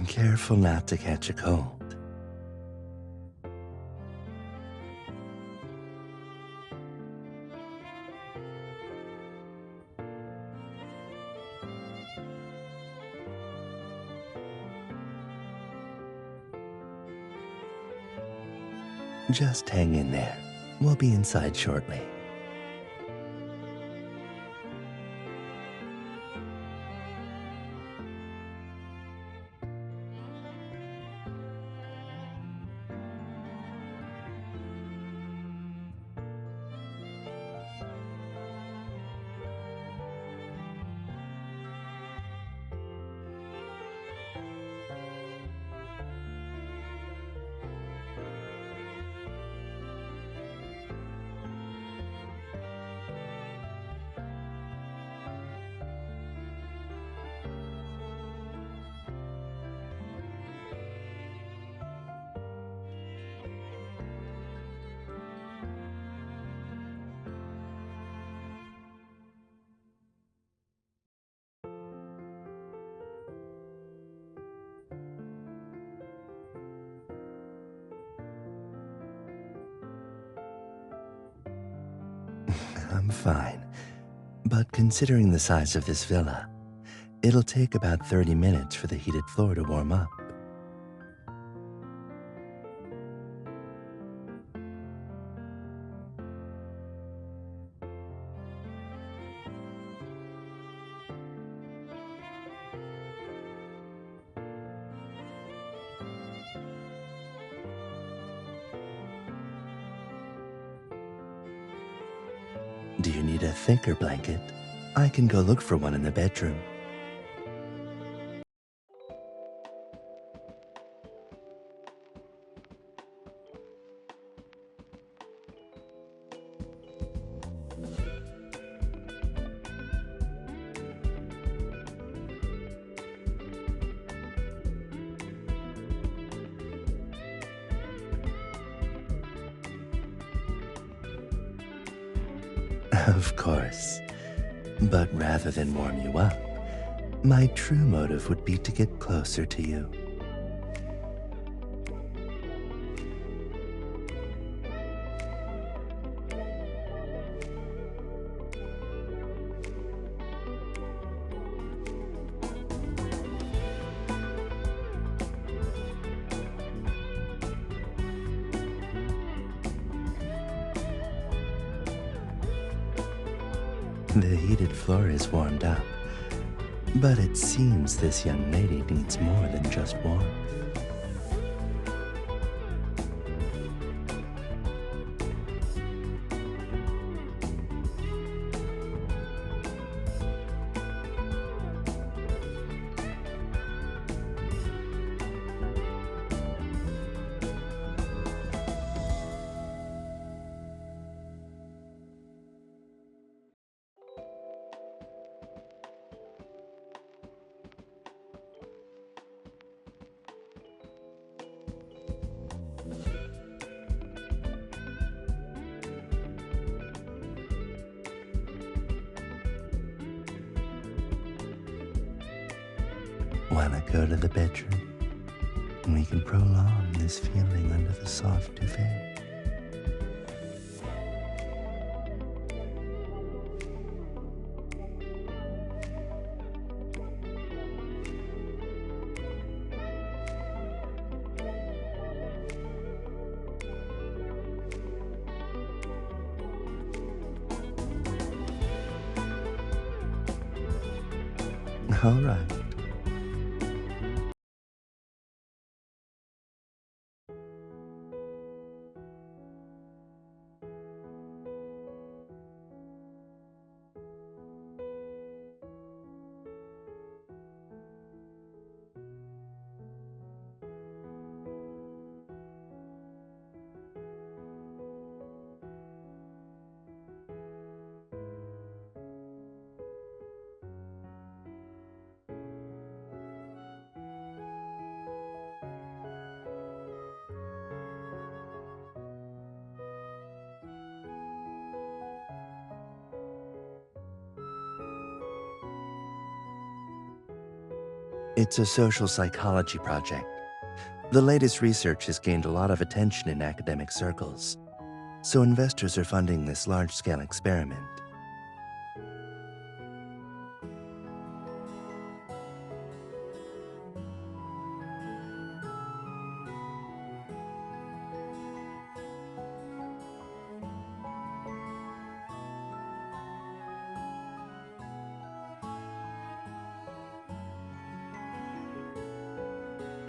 Careful not to catch a cold. Just hang in there. We'll be inside shortly. I'm fine. But considering the size of this villa, it'll take about 30 minutes for the heated floor to warm up. Do you need a thicker blanket? I can go look for one in the bedroom. Of course. But rather than warm you up, my true motive would be to get closer to you. The heated floor is warmed up, but it seems this young lady needs more than just warmth. Wanna go to the bedroom? We can prolong this feeling under the soft duvet. All right. It's a social psychology project. The latest research has gained a lot of attention in academic circles, so investors are funding this large-scale experiment.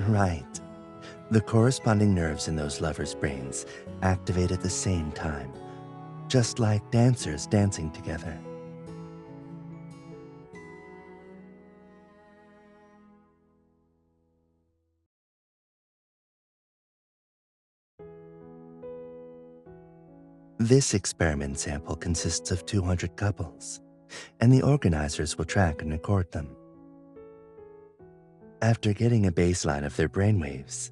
Right. The corresponding nerves in those lovers' brains activate at the same time, just like dancers dancing together. This experiment sample consists of 200 couples, and the organizers will track and record them. After getting a baseline of their brainwaves,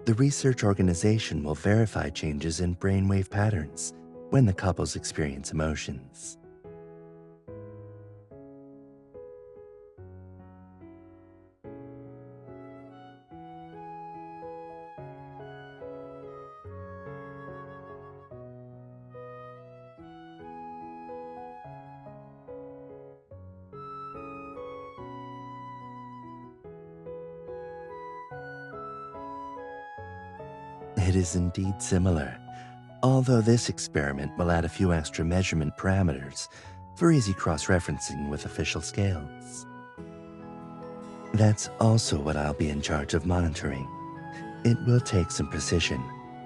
the research organization will verify changes in brainwave patterns when the couples experience emotions. It is indeed similar, although this experiment will add a few extra measurement parameters for easy cross-referencing with official scales. That's also what I'll be in charge of monitoring. It will take some precision,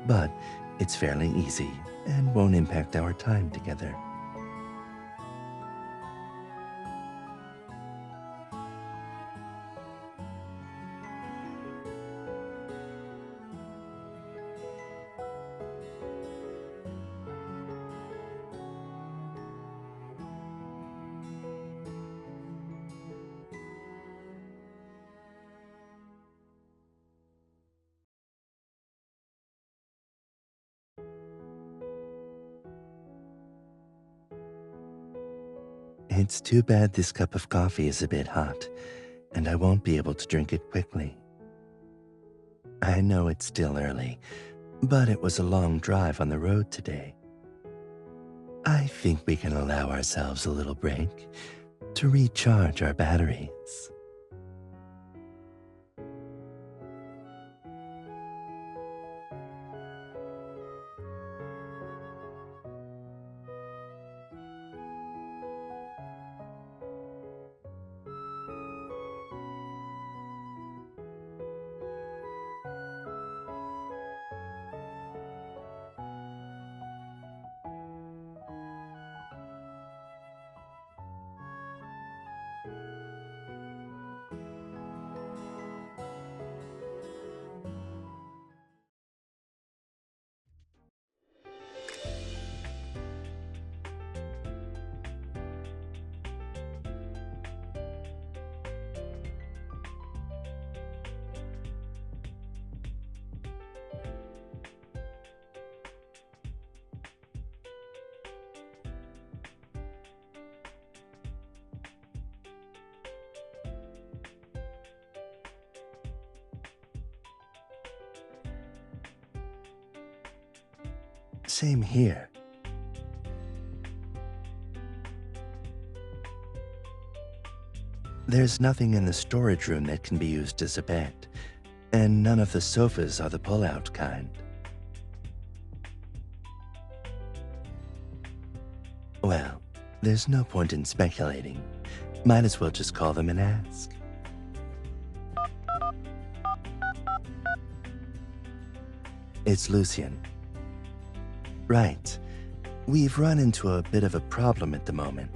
but it's fairly easy and won't impact our time together. It's too bad this cup of coffee is a bit hot, and I won't be able to drink it quickly. I know it's still early, but it was a long drive on the road today. I think we can allow ourselves a little break to recharge our batteries. Same here. There's nothing in the storage room that can be used as a bed, and none of the sofas are the pull-out kind. Well, there's no point in speculating. Might as well just call them and ask. It's Lucien. Right. We've run into a bit of a problem at the moment.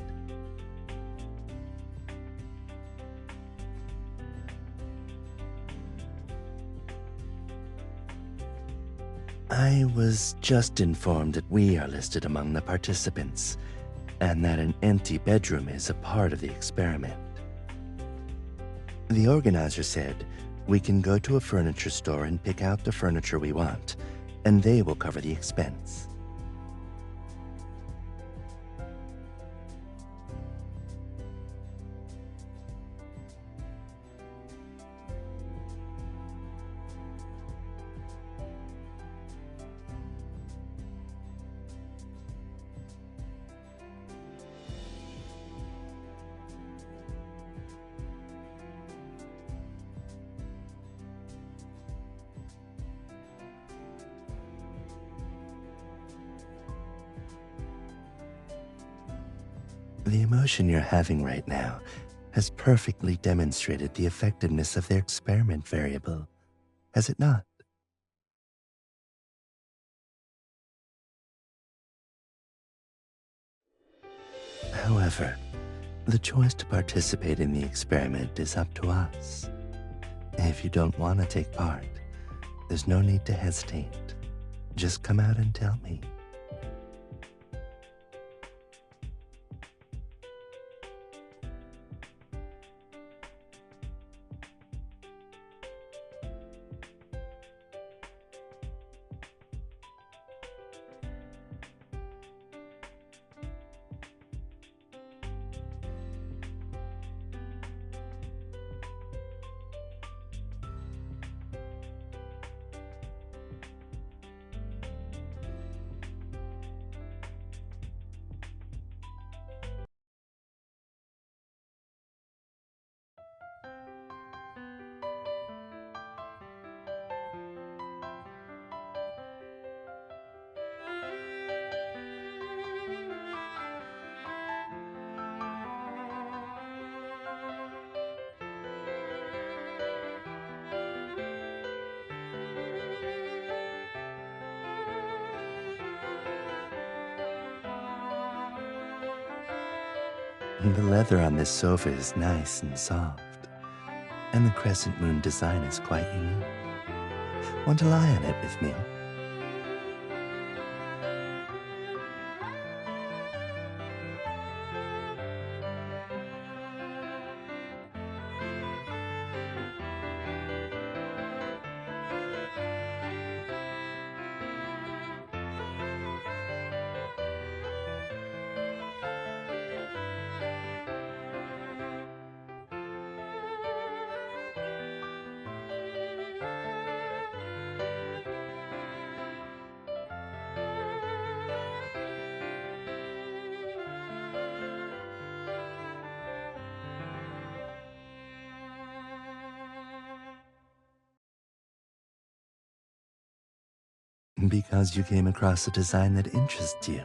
I was just informed that we are listed among the participants, and that an empty bedroom is a part of the experiment. The organizer said we can go to a furniture store and pick out the furniture we want, and they will cover the expense. The emotion you're having right now has perfectly demonstrated the effectiveness of their experiment variable, has it not? However, the choice to participate in the experiment is up to us. If you don't want to take part, there's no need to hesitate. Just come out and tell me. The leather on this sofa is nice and soft, and the crescent moon design is quite unique. Want to lie on it with me? Because you came across a design that interests you.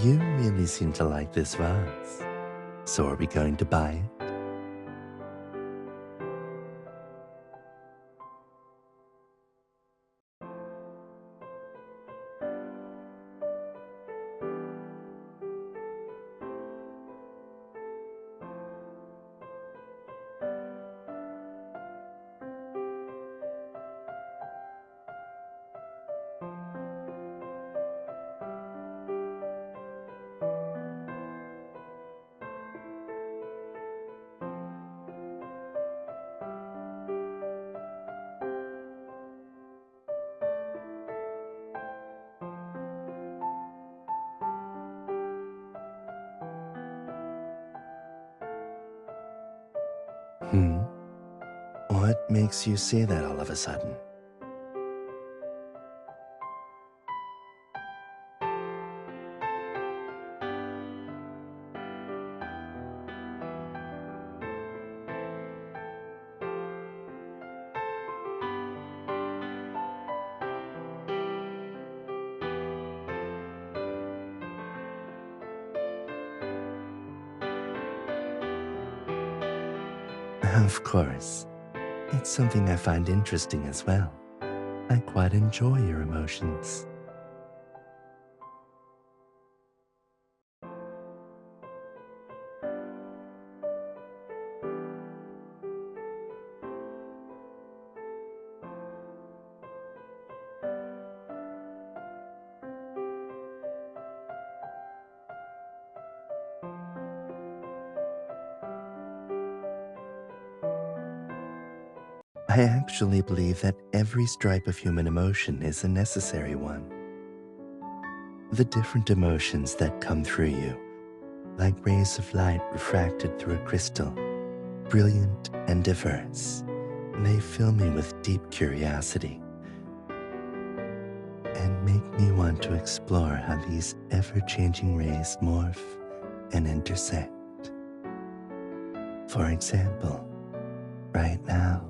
You really seem to like this vase. So are we going to buy it? Hmm? What makes you say that all of a sudden? Of course, it's something I find interesting as well. I quite enjoy your emotions. I actually believe that every stripe of human emotion is a necessary one. The different emotions that come through you, like rays of light refracted through a crystal, brilliant and diverse, they fill me with deep curiosity and make me want to explore how these ever-changing rays morph and intersect. For example, right now,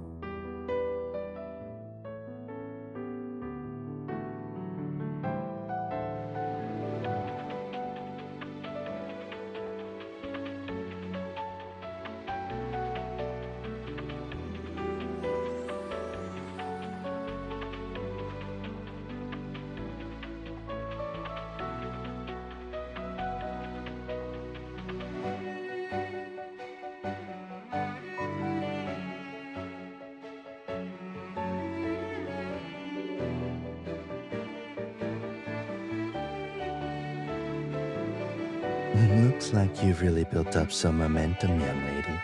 looks like you've really built up some momentum, young lady.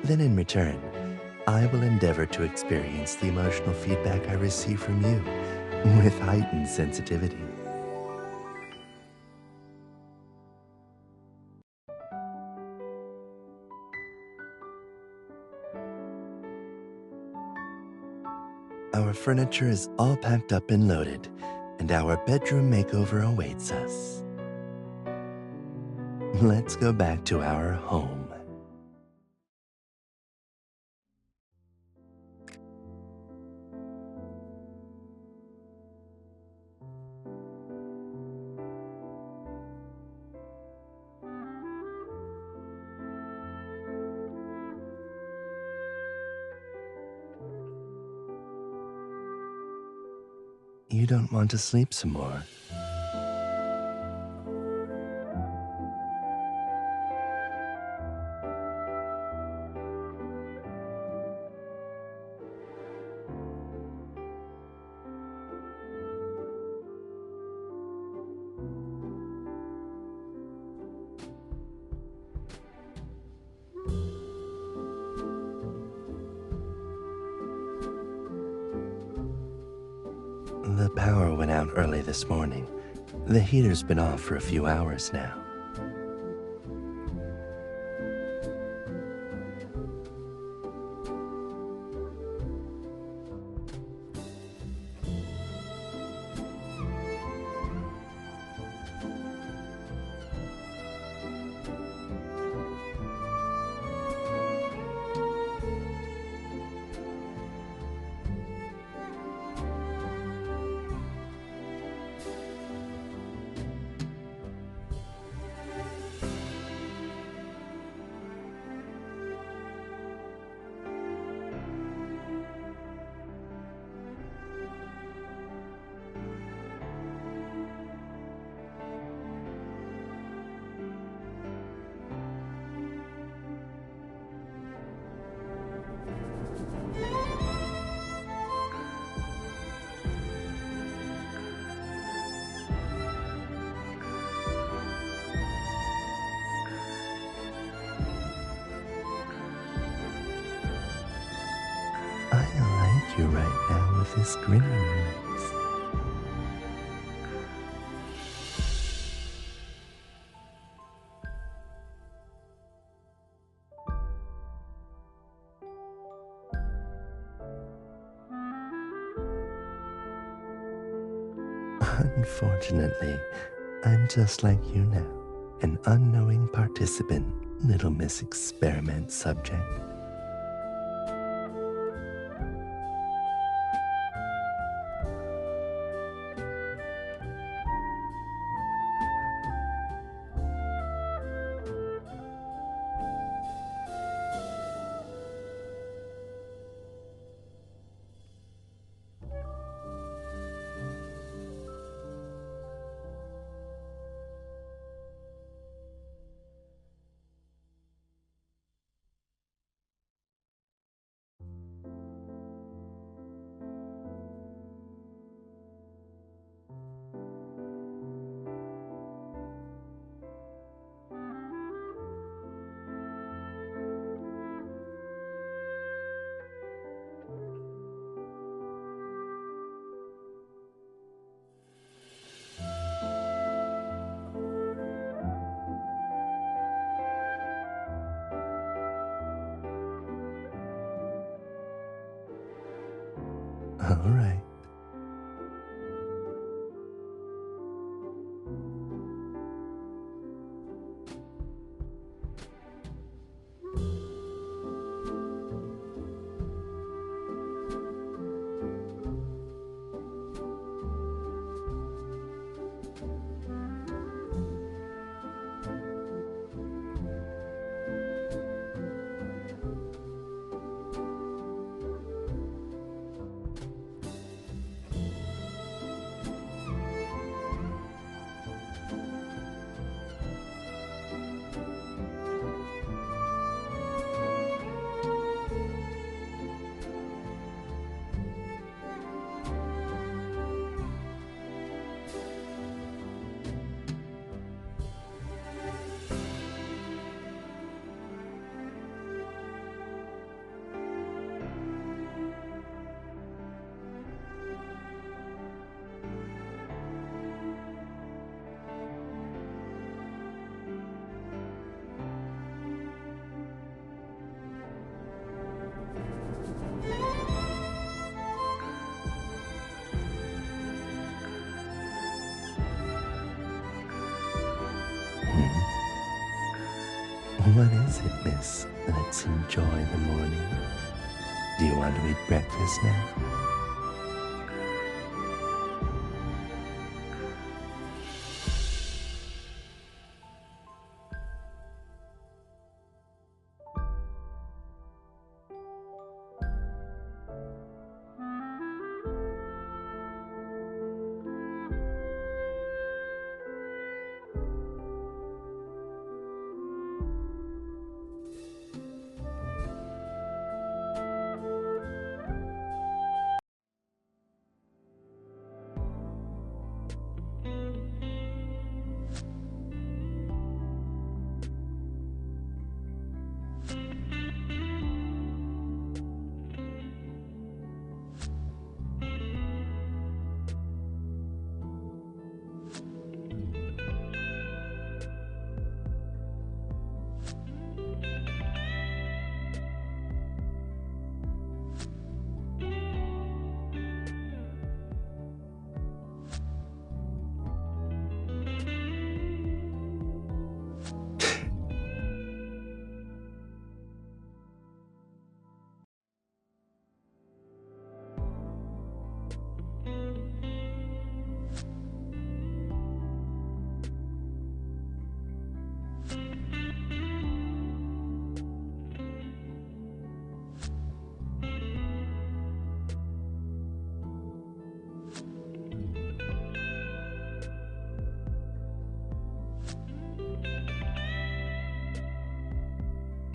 Then in return, I will endeavor to experience the emotional feedback I receive from you with heightened sensitivity. Our furniture is all packed up and loaded, and our bedroom makeover awaits us. Let's go back to our home. You don't want to sleep some more? The power went out early this morning. The heater's been off for a few hours now. I like you right now with this grin on your lips. Unfortunately, I'm just like you now, an unknowing participant, little Miss Experiment subject. All right. What is it, miss? Let's enjoy the morning. Do you want to eat breakfast now?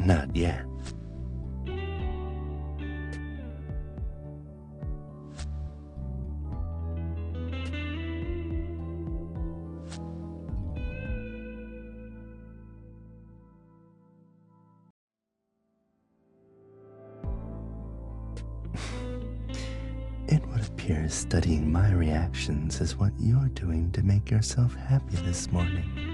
Not yet. It would appear studying my reactions is what you're doing to make yourself happy this morning.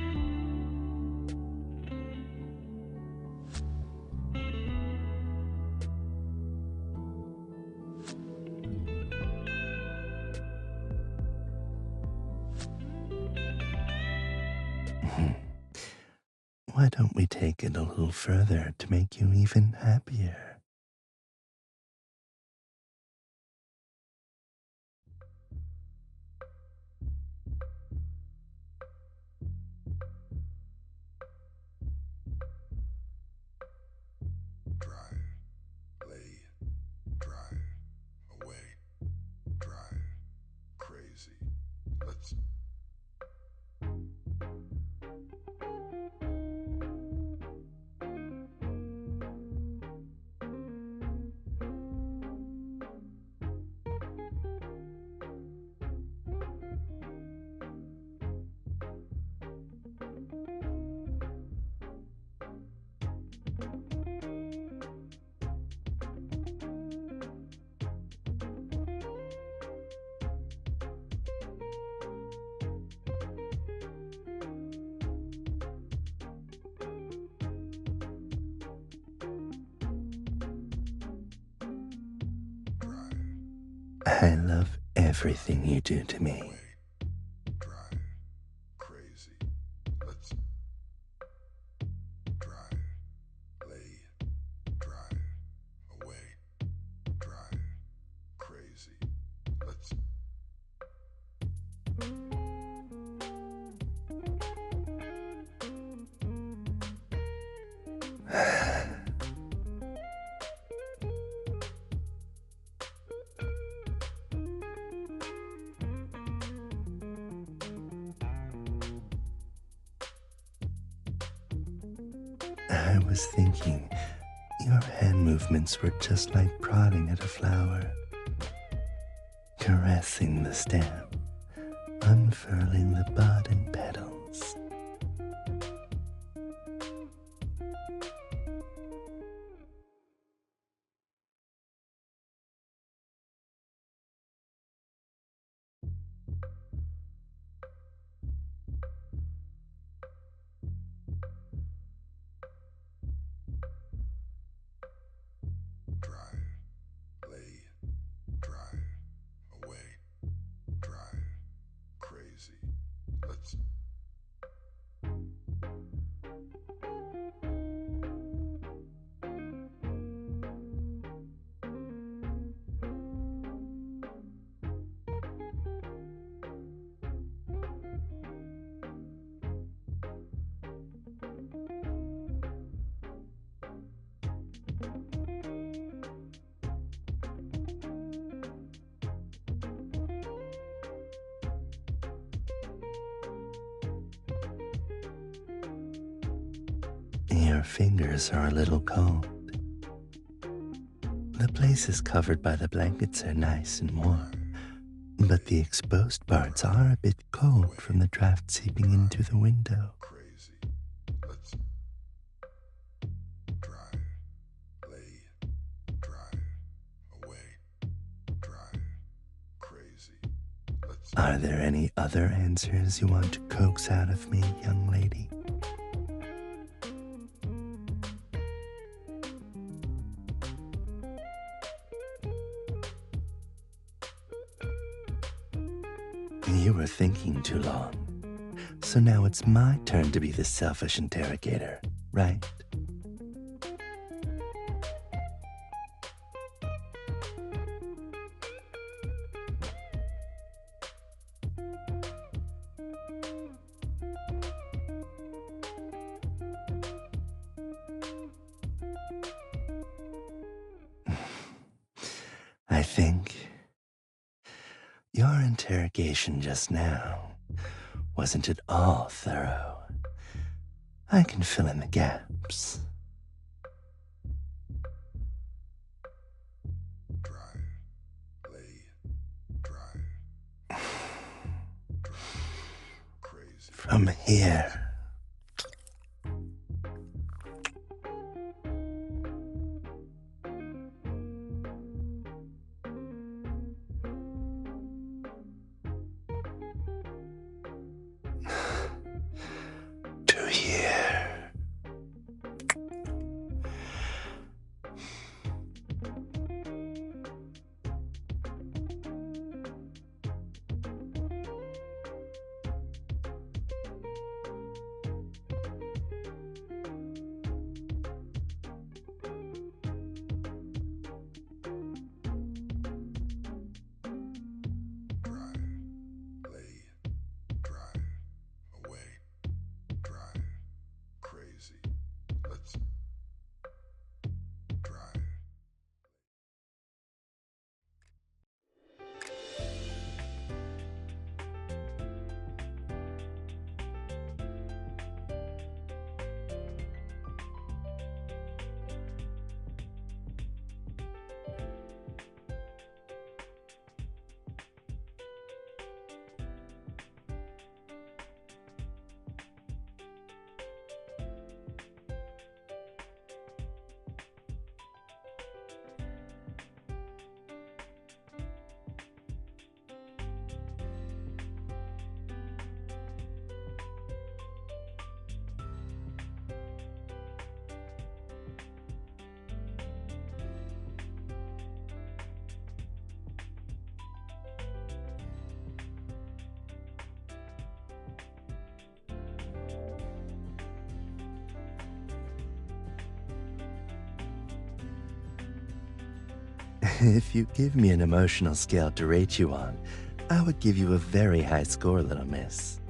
Why don't we take it a little further to make you even happier? Drive, lay, drive, away, drive, crazy. Let's. I love everything you do to me. away, drive, crazy. Let's drive, lay, drive, away, drive, crazy. Let's I was thinking your hand movements were just like prodding at a flower, caressing the stem, unfurling the bud and petals. drive, lay, drive, away, drive, crazy. Let's Your fingers are a little cold. The places covered by the blankets are nice and warm, but the exposed parts are a bit cold from the draft seeping into the window. crazy. Let's drive, lay, drive, away, drive, crazy. Let's Are there any other answers you want to coax out of me, young lady? You were thinking too long, so now it's my turn to be the selfish interrogator, right? I think your interrogation just now wasn't at all thorough. I can fill in the gaps. drive, lay, drive, crazy. From here. To here. Drive, lay, drive, away, drive, crazy. Let's drive. If you give me an emotional scale to rate you on, I would give you a very high score, little miss.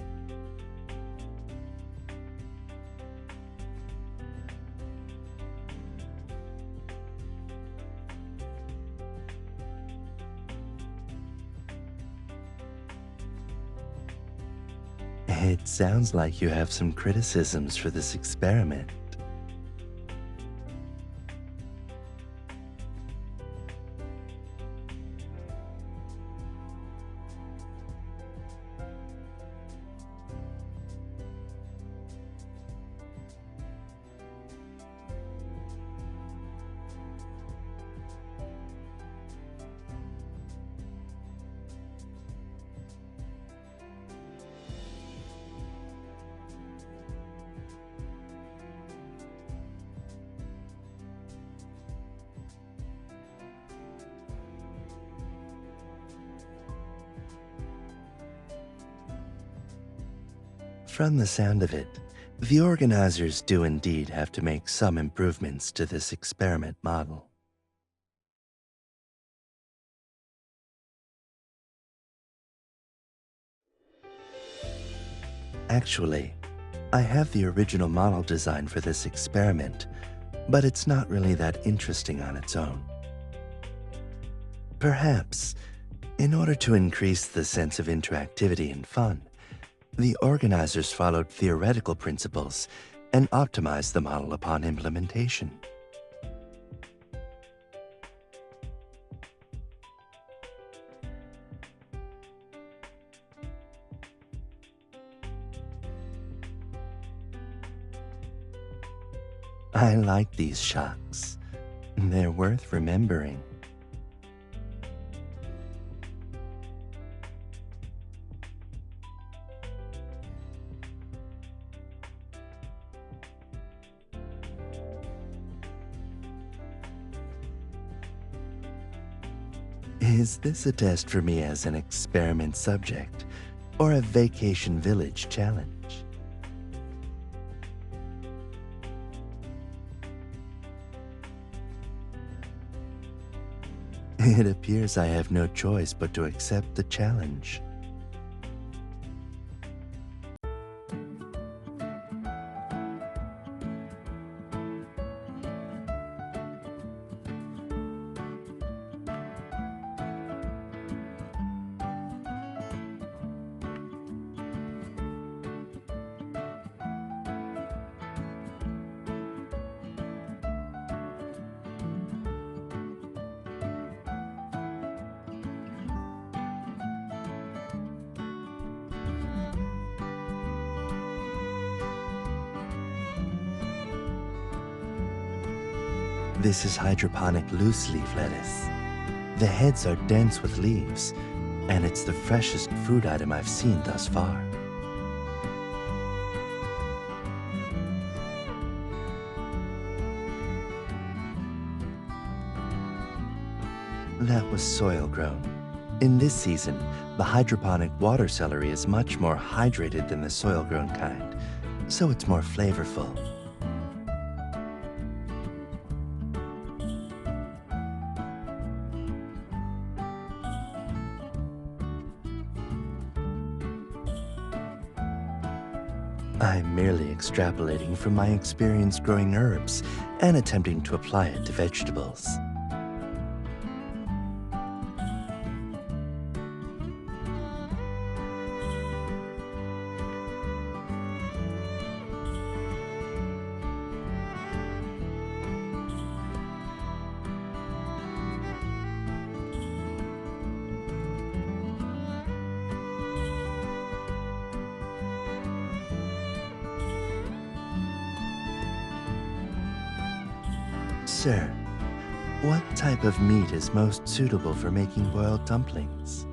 It sounds like you have some criticisms for this experiment. From the sound of it, the organizers do indeed have to make some improvements to this experiment model. Actually, I have the original model design for this experiment, but it's not really that interesting on its own. Perhaps, in order to increase the sense of interactivity and fun, the organizers followed theoretical principles and optimized the model upon implementation. I like these shocks. They're worth remembering. Is this a test for me as an experiment subject or a vacation village challenge? It appears I have no choice but to accept the challenge. This is hydroponic loose leaf lettuce. The heads are dense with leaves, and it's the freshest food item I've seen thus far. That was soil grown. In this season, the hydroponic water celery is much more hydrated than the soil grown kind, so it's more flavorful. I'm merely extrapolating from my experience growing herbs and attempting to apply it to vegetables. Sir, what type of meat is most suitable for making boiled dumplings?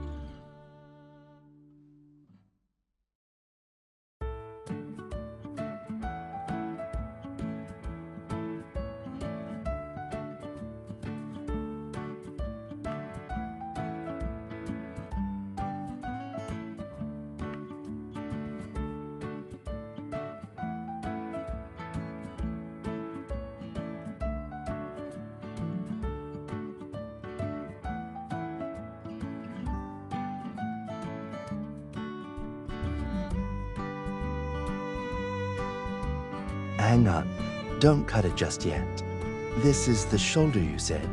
Hang on, don't cut it just yet. This is the shoulder, you said.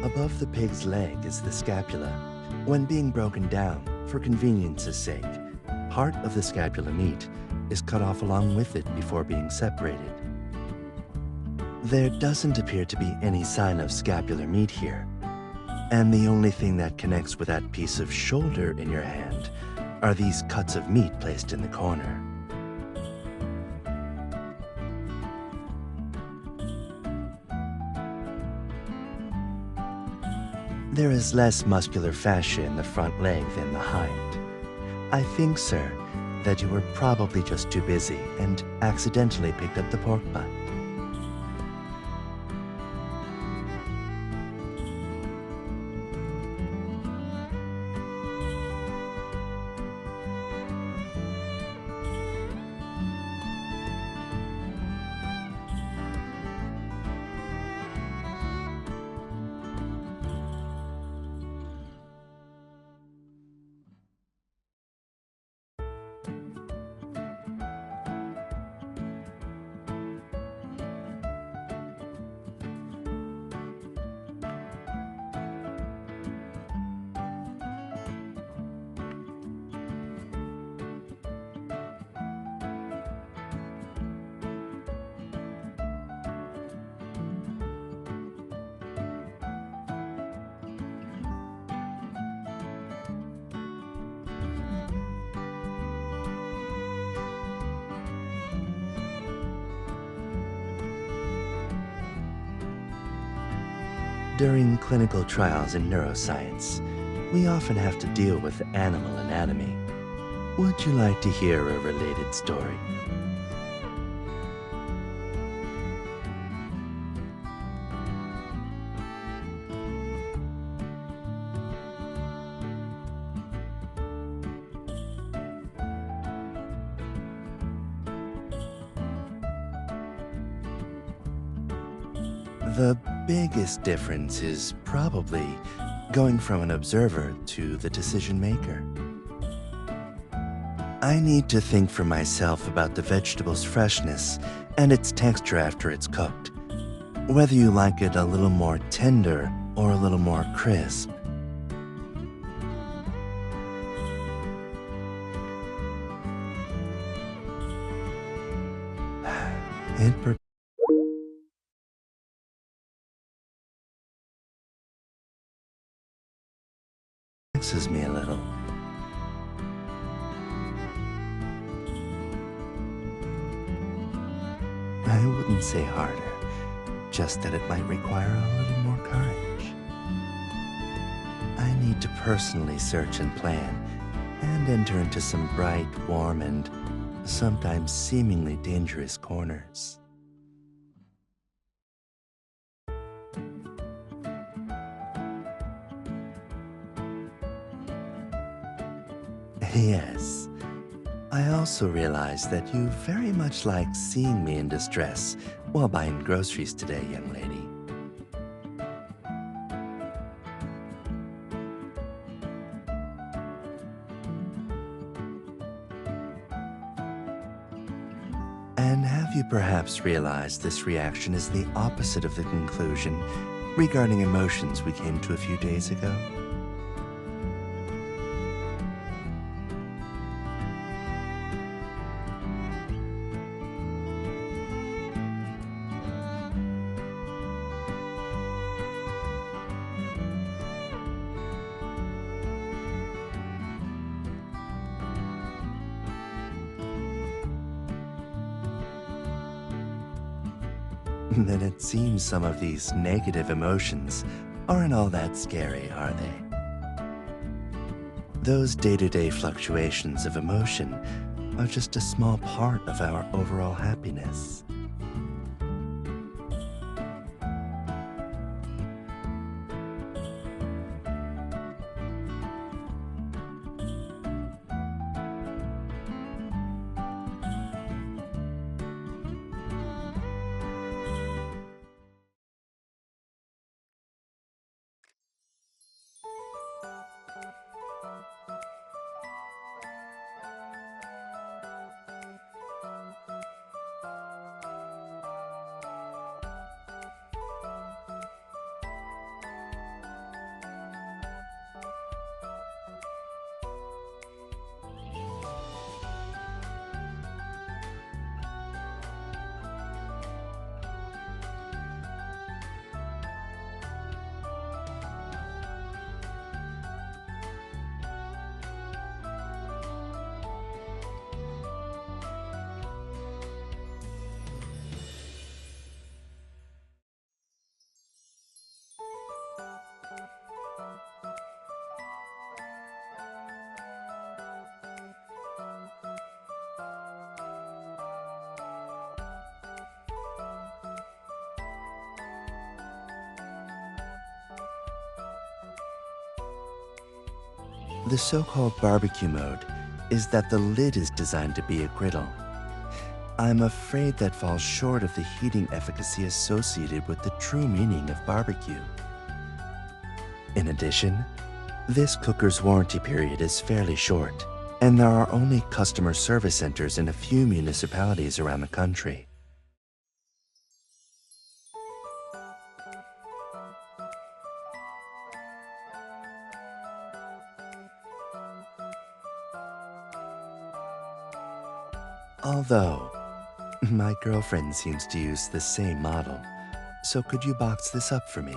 Above the pig's leg is the scapula. When being broken down, for convenience's sake, part of the scapular meat is cut off along with it before being separated. There doesn't appear to be any sign of scapular meat here, and the only thing that connects with that piece of shoulder in your hand are these cuts of meat placed in the corner. There is less muscular fascia in the front leg than the hind. I think, sir, that you were probably just too busy and accidentally picked up the pork butt. During clinical trials in neuroscience, we often have to deal with animal anatomy. Would you like to hear a related story? The biggest difference is probably going from an observer to the decision maker. I need to think for myself about the vegetable's freshness and its texture after it's cooked, whether you like it a little more tender or a little more crisp. It perplexes me a little. I wouldn't say harder, just that it might require a little more courage. I need to personally search and plan, and enter into some bright, warm, and sometimes seemingly dangerous corners. Yes. I also realize that you very much like seeing me in distress while buying groceries today, young lady. And have you perhaps realized this reaction is the opposite of the conclusion regarding emotions we came to a few days ago? Then it seems some of these negative emotions aren't all that scary, are they? Those day-to-day fluctuations of emotion are just a small part of our overall happiness. The so-called barbecue mode is that the lid is designed to be a griddle. I'm afraid that falls short of the heating efficacy associated with the true meaning of barbecue. In addition, this cooker's warranty period is fairly short, and there are only customer service centers in a few municipalities around the country. Although, my girlfriend seems to use the same model, so could you box this up for me?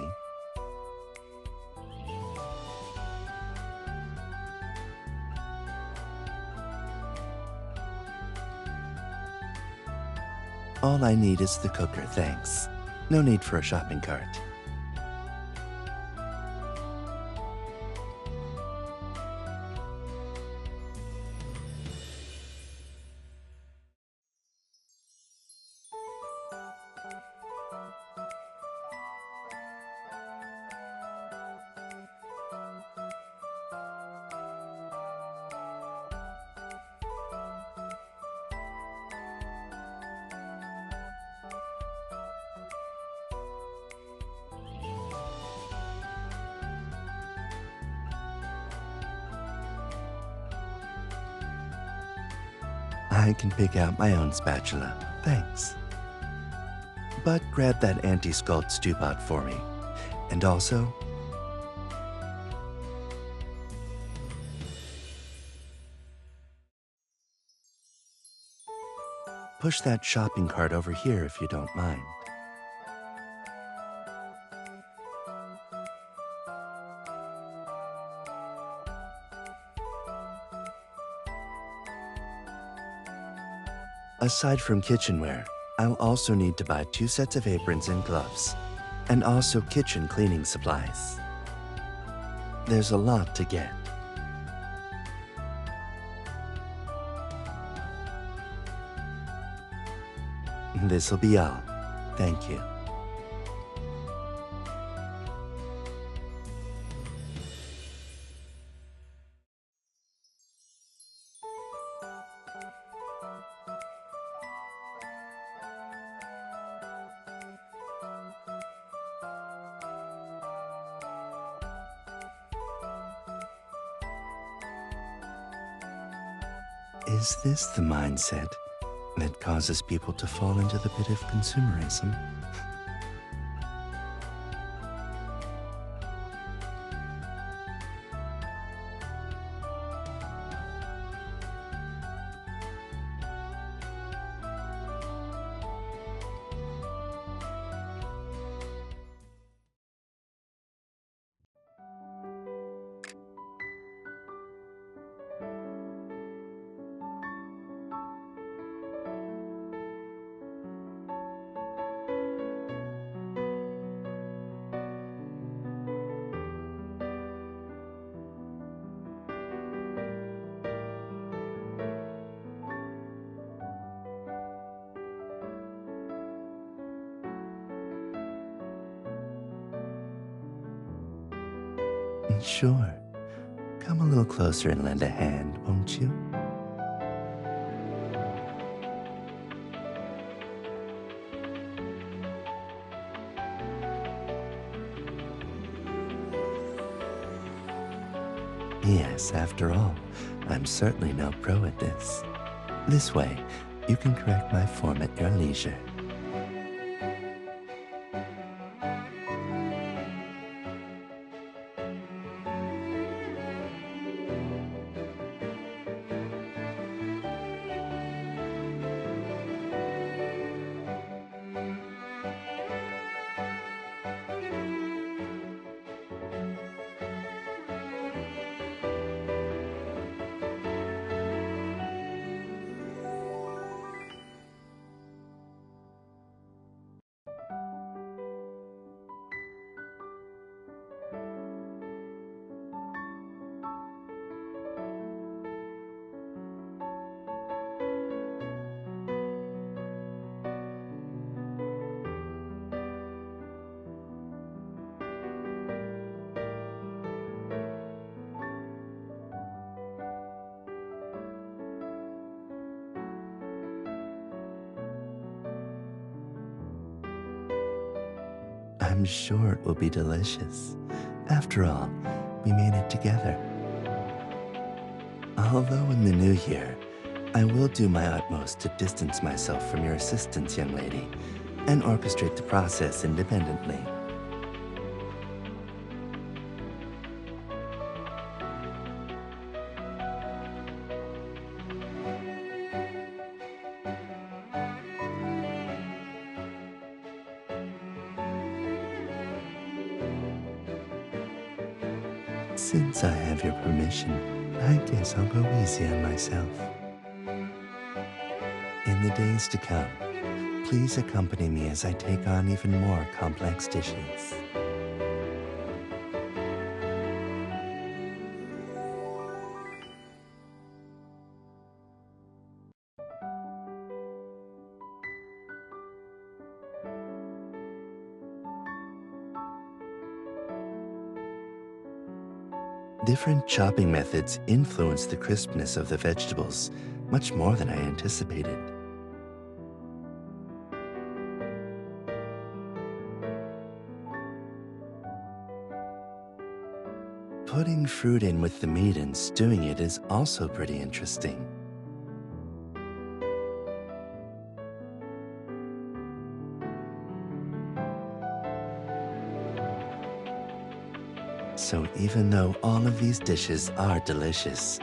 All I need is the cooker, thanks. No need for a shopping cart. I can pick out my own spatula, thanks. But grab that anti-scald stew pot for me. And also, push that shopping cart over here if you don't mind. Aside from kitchenware, I'll also need to buy 2 sets of aprons and gloves, and also kitchen cleaning supplies. There's a lot to get. This'll be all. Thank you. Is this the mindset that causes people to fall into the pit of consumerism? Sure. Come a little closer and lend a hand, won't you? Yes, after all, I'm certainly no pro at this. This way, you can correct my form at your leisure. I'm sure it will be delicious. After all, we made it together. Although in the new year, I will do my utmost to distance myself from your assistance, young lady, and orchestrate the process independently. Since I have your permission, I guess I'll go easy on myself. In the days to come, please accompany me as I take on even more complex dishes. Different chopping methods influence the crispness of the vegetables much more than I anticipated. Putting fruit in with the meat and stewing it is also pretty interesting. So even though all of these dishes are delicious,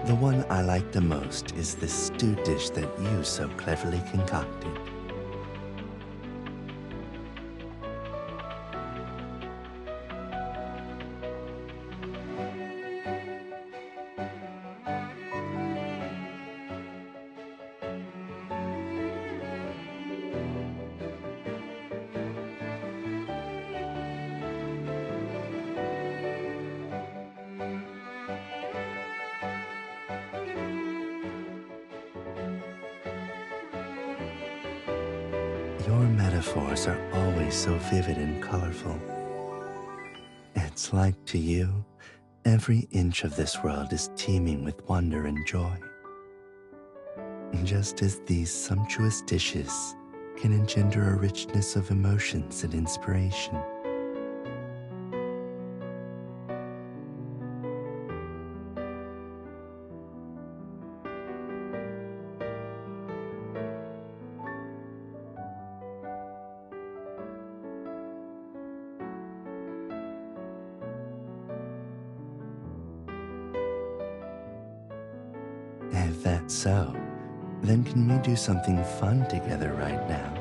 the one I like the most is this stew dish that you so cleverly concocted. Your metaphors are always so vivid and colorful. It's like to you, every inch of this world is teeming with wonder and joy. Just as these sumptuous dishes can engender a richness of emotions and inspiration. If that's so, then can we do something fun together right now?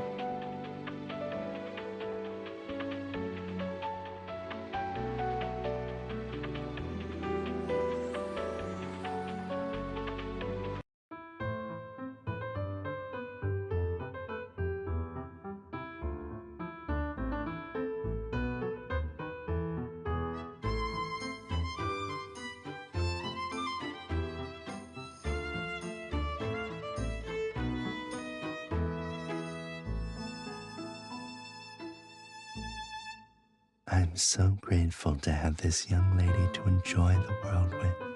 I'm so grateful to have this young lady to enjoy the world with.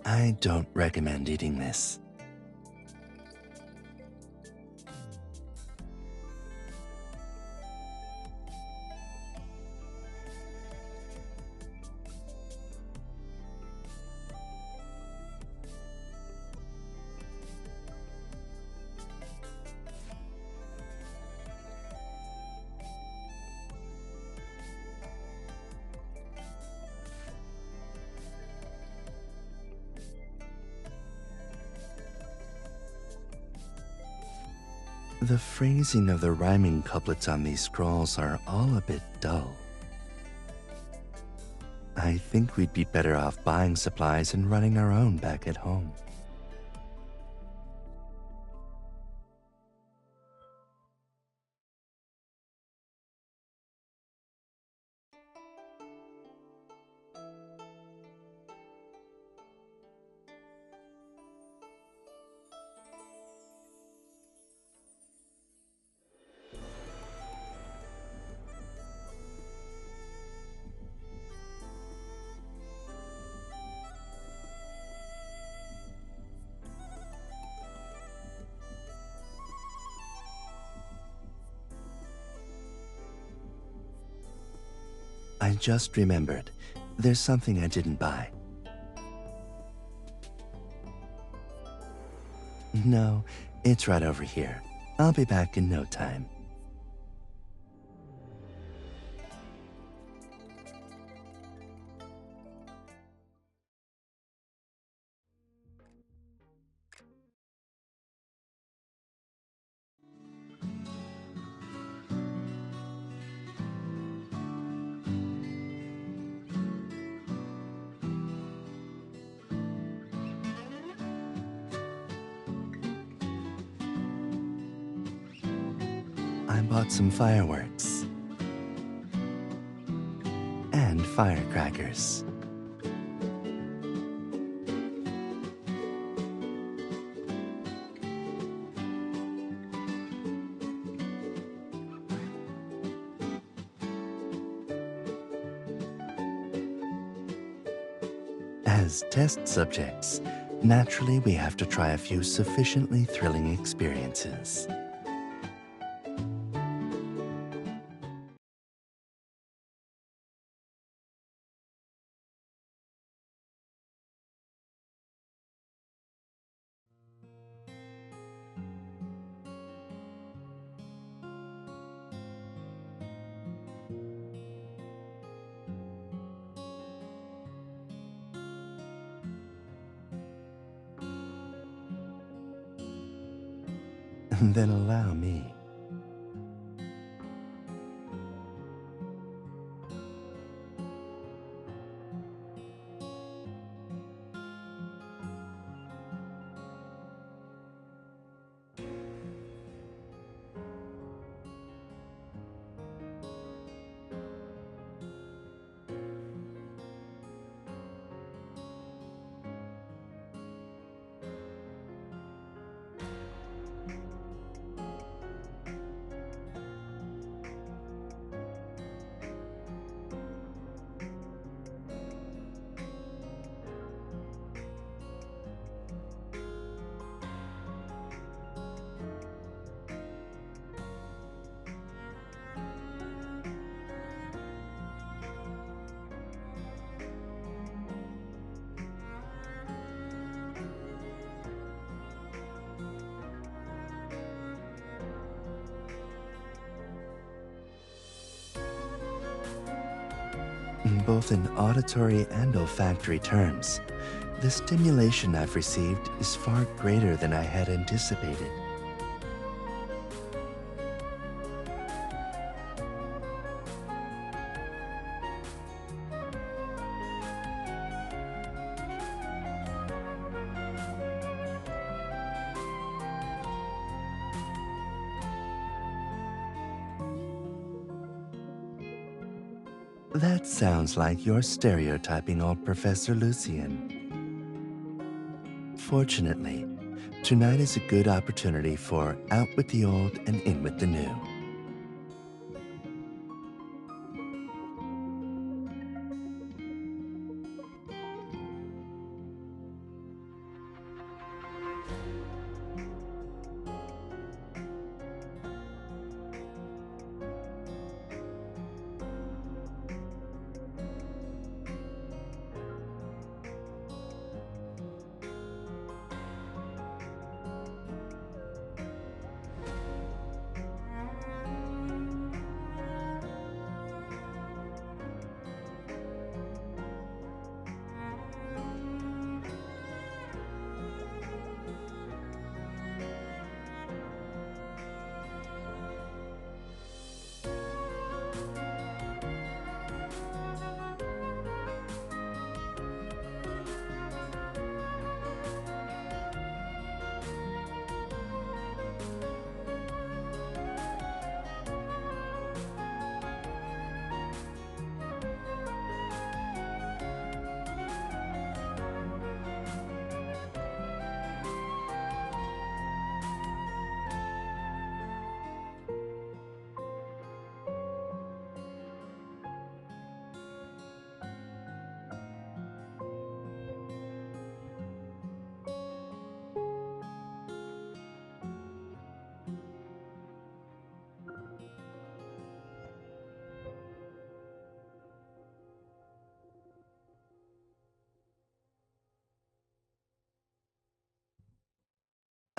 I don't recommend eating this. The phrasing of the rhyming couplets on these scrolls are all a bit dull. I think we'd be better off buying supplies and running our own back at home. I just remembered, there's something I didn't buy. No, it's right over here. I'll be back in no time. I bought some fireworks and firecrackers. As test subjects, naturally we have to try a few sufficiently thrilling experiences. Then allow me. Both in auditory and olfactory terms, the stimulation I've received is far greater than I had anticipated. That sounds like you're stereotyping old Professor Lucien. Fortunately, tonight is a good opportunity for out with the old and in with the new.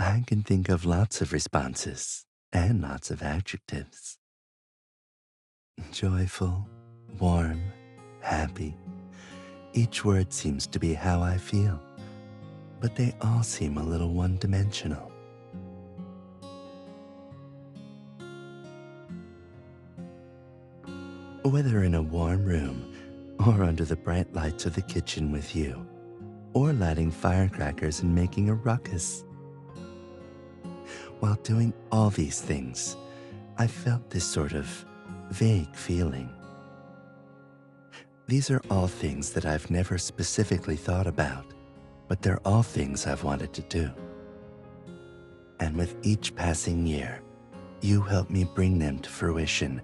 I can think of lots of responses and lots of adjectives. Joyful, warm, happy. Each word seems to be how I feel, but they all seem a little one-dimensional. Whether in a warm room, or under the bright lights of the kitchen with you, or lighting firecrackers and making a ruckus. While doing all these things, I felt this sort of vague feeling. These are all things that I've never specifically thought about, but they're all things I've wanted to do. And with each passing year, you helped me bring them to fruition,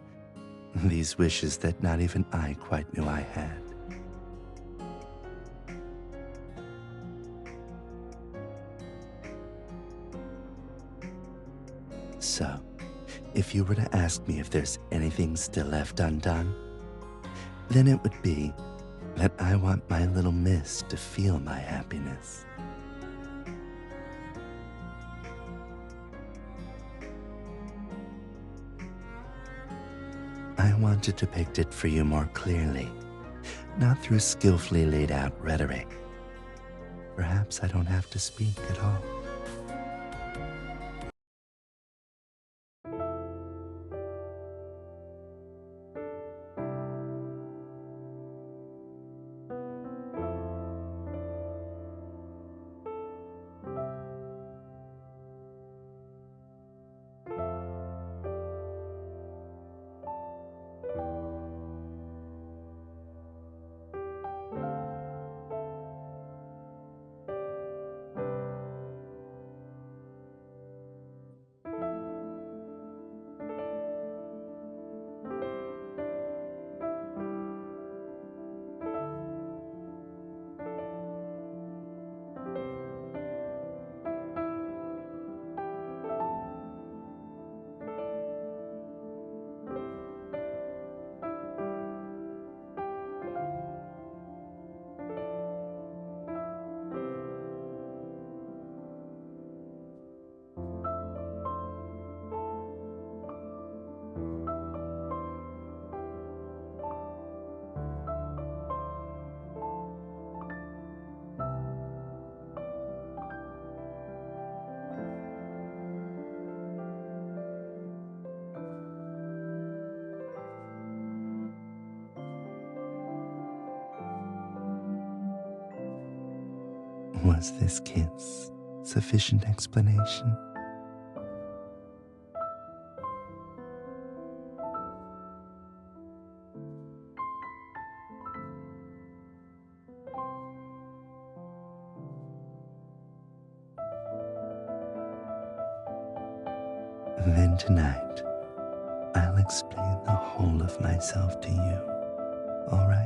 these wishes that not even I quite knew I had. So, if you were to ask me if there's anything still left undone, then it would be that I want my little miss to feel my happiness. I want to depict it for you more clearly, not through skillfully laid out rhetoric. Perhaps I don't have to speak at all. Was this kiss sufficient explanation? Then tonight, I'll explain the whole of myself to you, all right?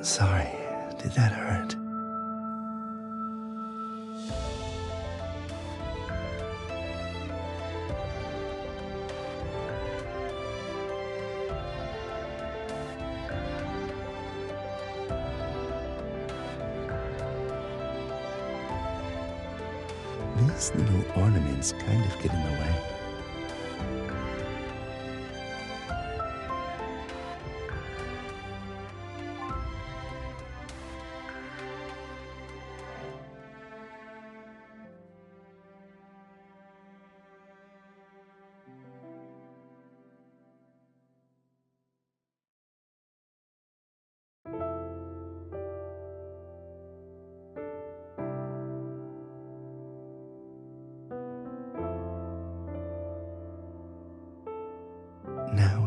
Sorry, did that hurt? These little ornaments kind of get in the way.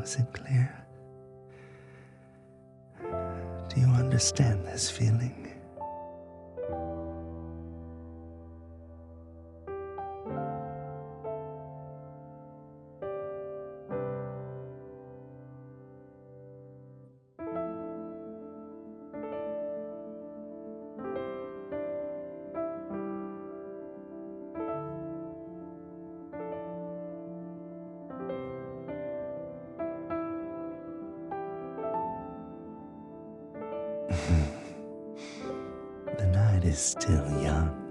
is it clear? Do you understand this feeling? The night is still young.